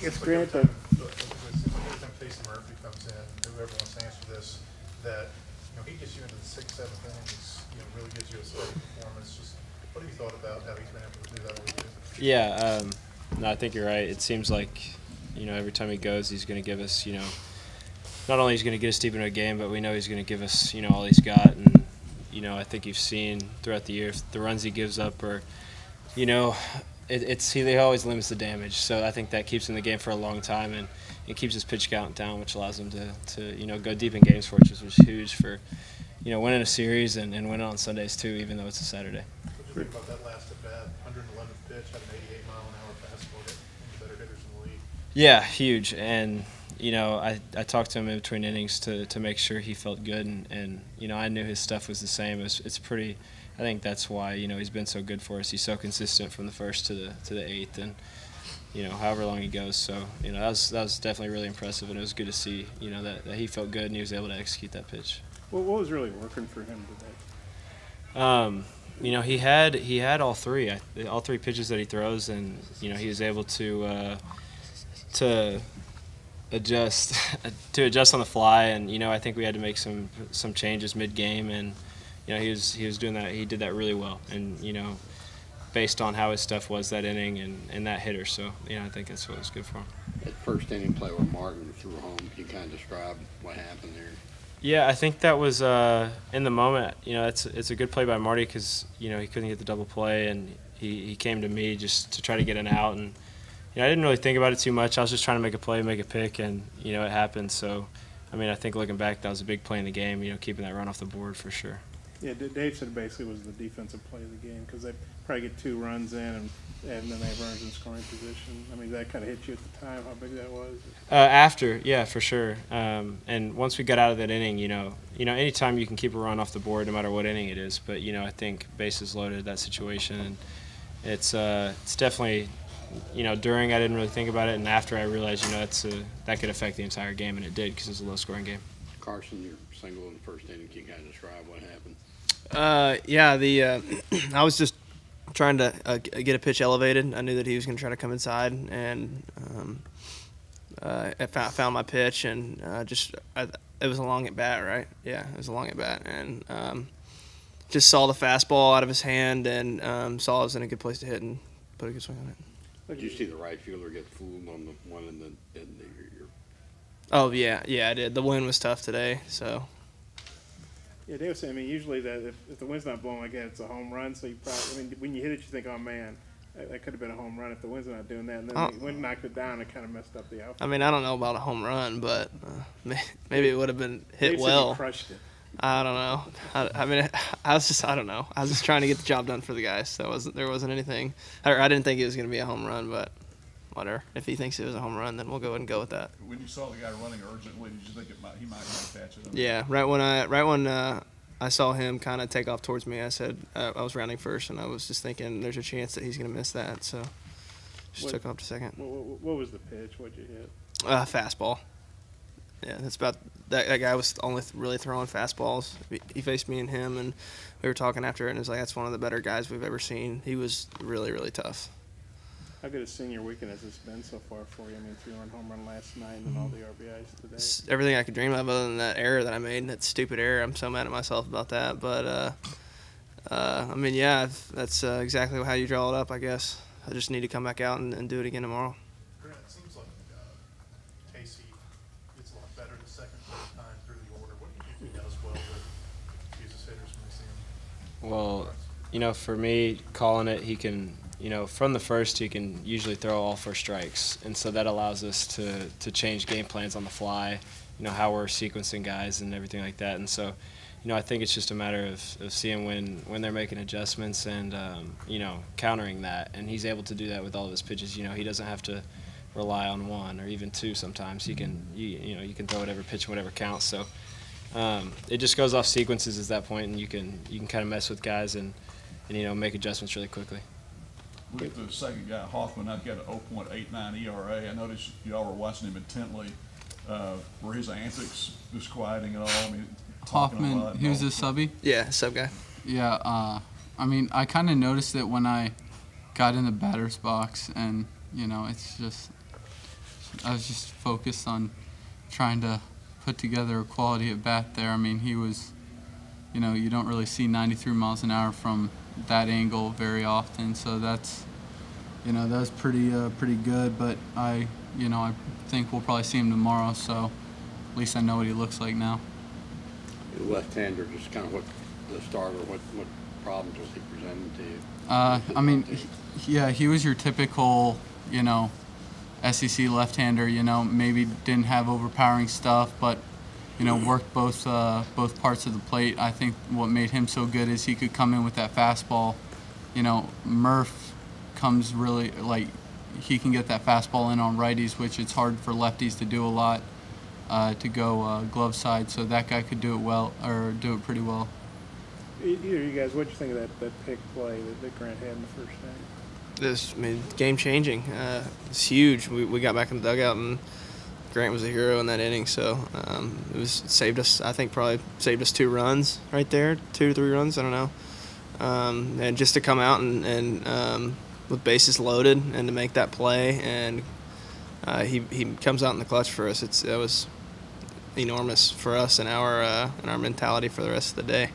It's Grant. Every time Casey Murphy comes in, whoever wants to answer this, that he gets you into the 6th, 7th innings, really gives you a steady performance. Just what have you thought about how he's been able to do that over the years? Yeah, no, I think you're right. It seems like every time he goes, he's going to give us not only he's going to get us deep into a game, but we know he's going to give us all he's got. And I think you've seen throughout the year the runs he gives up are he always limits the damage. So I think that keeps him in the game for a long time, and it keeps his pitch count down, which allows him to go deep in games for us, which is huge for winning a series and winning on Sundays too, even though it's a Saturday. What do you think about that last at bat? 111th pitch, had an 88-mile-an-hour fastball, hit one of the better hitters in the league. Yeah, huge. And I talked to him in between innings to make sure he felt good, and I knew his stuff was the same. It's pretty. I think that's why he's been so good for us. He's so consistent from the first to the 8th, and however long he goes. So that was definitely really impressive, and it was good to see that he felt good and he was able to execute that pitch. Well, what was really working for him today? He had all three pitches that he throws, and he was able to adjust on the fly, and I think we had to make some changes mid-game, and he was doing that. He did that really well, and based on how his stuff was that inning and that hitter. So I think that's what was good for him. That first inning play where Martin threw home, can you kind of describe what happened there? Yeah, I think that was in the moment. It's a good play by Marty because he couldn't get the double play, and he came to me just to try to get an out, and I didn't really think about it too much. I was just trying to make a play, make a pick, and it happened. So I think looking back, that was a big play in the game. Keeping that run off the board for sure. Yeah, Dave said basically was the defensive play of the game because they probably get 2 runs in and then they have runners in scoring position. That kind of hit you at the time. How big that was? After, yeah, for sure. And once we got out of that inning, anytime you can keep a run off the board, no matter what inning it is. But I think bases loaded that situation, and it's definitely. During I didn't really think about it, and after I realized, that could affect the entire game, and it did because it was a low-scoring game. Carson, your single in the first inning, can you kind of describe what happened? I was just trying to get a pitch elevated. I knew that he was going to try to come inside, and I found my pitch, and it was a long at bat, right? Yeah, it was a long at bat, and just saw the fastball out of his hand, and saw it was in a good place to hit and put a good swing on it. Did you see the right fielder get fooled on the one in the Oh, yeah, I did. The wind was tough today, so. Yeah, Dave was saying, usually that if the wind's not blowing like that, it's a home run. So you probably, when you hit it, you think, oh, man, that could have been a home run if the wind's not doing that. And then the wind knocked it down and kind of messed up the outfield. I don't know about a home run, but maybe it would have been hit Dave well. Said he crushed it. I don't know. I don't know. I was just trying to get the job done for the guys. There wasn't anything. I didn't think it was going to be a home run, but whatever. If he thinks it was a home run, then we'll go ahead and go with that. When you saw the guy running urgently, did you think he might catch it? Yeah, right when I saw him kind of take off towards me, I said I was rounding first, and I was just thinking there's a chance that he's going to miss that, so just took off to second. What was the pitch? What'd you hit? Fastball. Yeah, that's about that guy was only really throwing fastballs. He faced me and him, and we were talking after it, and it was like, that's one of the better guys we've ever seen. He was really, really tough. How good a senior weekend has this been so far for you? 3-run home run last night and all the RBIs today. It's everything I could dream of other than that error that I made, that stupid error. I'm so mad at myself about that. But, yeah, that's exactly how you draw it up, I guess. I just need to come back out and do it again tomorrow. Grant, it seems like Casey gets a lot better the second, third time through the order. What do you think he does well that uses hitters when they see him? Well, for me, calling it, he can – from the first, he can usually throw all 4 strikes, and so that allows us to change game plans on the fly, how we're sequencing guys and everything like that. And so, I think it's just a matter of seeing when they're making adjustments and, countering that. And he's able to do that with all of his pitches. He doesn't have to rely on 1 or even 2 sometimes. He can, you can throw whatever pitch, whatever counts. So it just goes off sequences at that point, and you can kind of mess with guys and make adjustments really quickly. We get to the second guy, Hoffman. Now got an 0.89 ERA. I noticed y'all were watching him intently. Were his antics disquieting at all? Hoffman, he was a subby? Yeah, sub guy. Yeah, I kind of noticed it when I got in the batter's box, and, it's just just focused on trying to put together a quality at bat there. I mean, he was, you know, you don't really see 93 miles an hour from that angle very often, so that's, you know, that was pretty good. But I think we'll probably see him tomorrow, so at least I know what he looks like now. Left-hander, just kind of what the starter, what problems was he presenting to you? I mean, he was your typical, you know, SEC left-hander. You know, maybe didn't have overpowering stuff, but you know, worked both parts of the plate. I think what made him so good is he could come in with that fastball. You know, Murph comes really, like, he can get that fastball in on righties, which it's hard for lefties to do a lot, to go glove side. So that guy could do it well, or do it pretty well. Either of you guys, what'd you think of that pick play that Grant had in the first inning? I mean, game changing. It's huge. We got back in the dugout, and Grant was a hero in that inning. So it was saved us. I think probably saved us 2 runs right there, 2 to 3 runs. I don't know. And just to come out and with bases loaded and to make that play, and he comes out in the clutch for us. It was enormous for us and our mentality for the rest of the day.